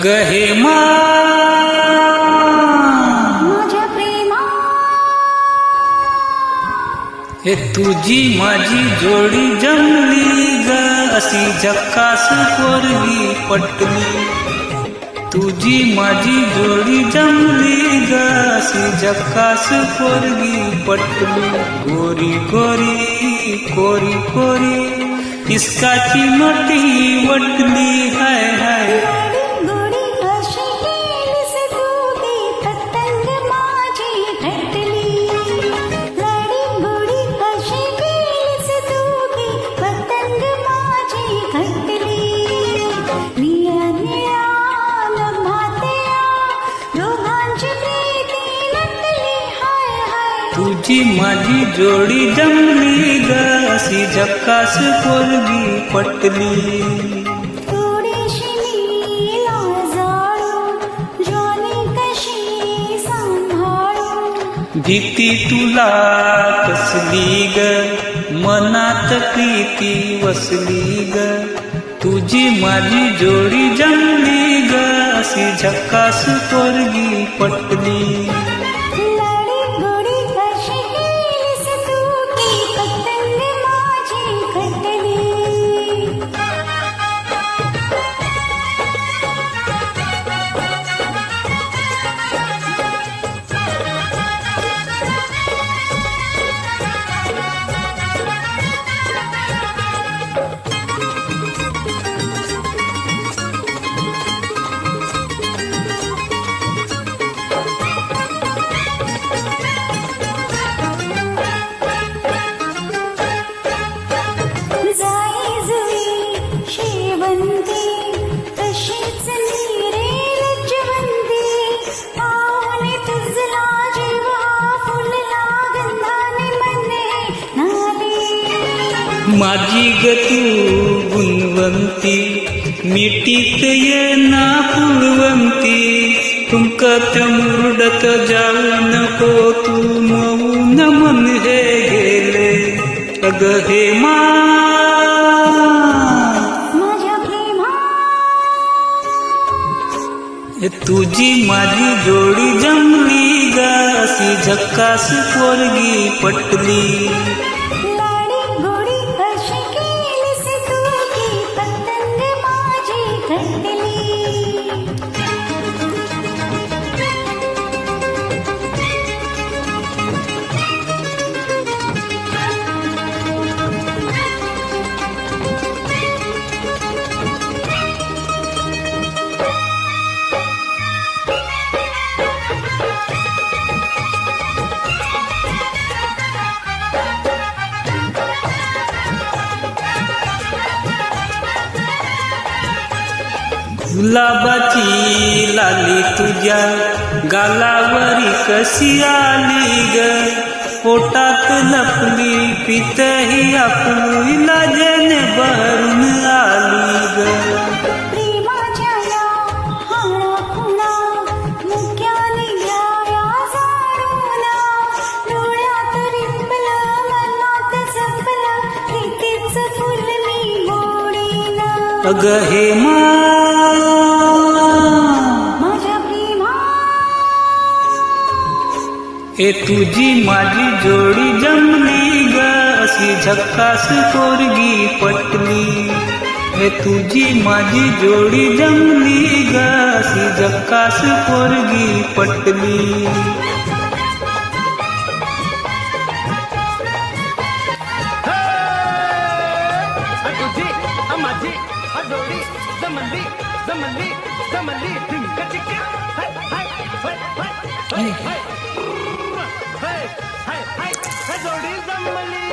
अगं हे माझ्या प्रेमा, हे तुझी माझी जोडी जमली ग, अशी झक्कास पोरगी पटली. तुझी माझी जोडी जमली ग, अशी झक्कास पोरगी पटली. गोरी गोरी कोरी कोरी इस्काची मोठी वटली. हाय हाय गोडी कशी केलीस तू ती पतंग माझी घटली. लडी गोडी कशी केलीस तू ती पतंग माझी घटली. निळ्या निळ्या नभातल्या दोघांची प्रीती नटली. हाय हाय तुझी माझी जोडी जमली ग, अशी झक्कास पोरगी पटली. थोडीशी मी लाजाळू ज्वानी कशी सांभाळू. भीती तुला कसली ग, मनात प्रीती वसली ग. तुझी माझी जोडी जमली ग, अशी झक्कास पोरगी पटली. लडी गोडी कशी केलीस तू ती पतंग माझी घटली. जाई जुई शेवंती तशीच नीरे लज्जवंती. पाहुणे तुझला जीवा फुलला गंधाने मने नाले. माझी ग तू गुणवंती, मिठीत ये ना पुळवंती. तुमकत मुरडत जाऊ नको तू, मऊन मन हे गेले. अगं हे माझ्या प्रेमा, हे तुझी माझी जोडी जमली ग, अशी झक्कास पोरगी पटली. लडी गोडी कशी केलीस तू ती पतंग माझी घटली. गुलाबाची लाली तुझ्या गालावरी कशी आली ग, पोटात लपली पितही आपली लाजेने भरून आली ग. प्रेमाच्या या हाणा खुणा मुक्याने घ्याया जाणूना. डोळ्यात रिपलं मनात जपलं प्रीतीचं फुल मी गोडीनं. अगं हे माझ्या प्रेमा, हे तुझी माझी जोडी जमली ग, अशी झक्कास पोरगी पटली. हे तुझी माझी जोडी जमली ग, अशी झक्कास पोरगी पटली. तुझी माझी जोडी जमली जमली जमली टिंक चिक्की. हाय हाय हाय हाय हाय हाय हाय हाय हाय जोडी जमली.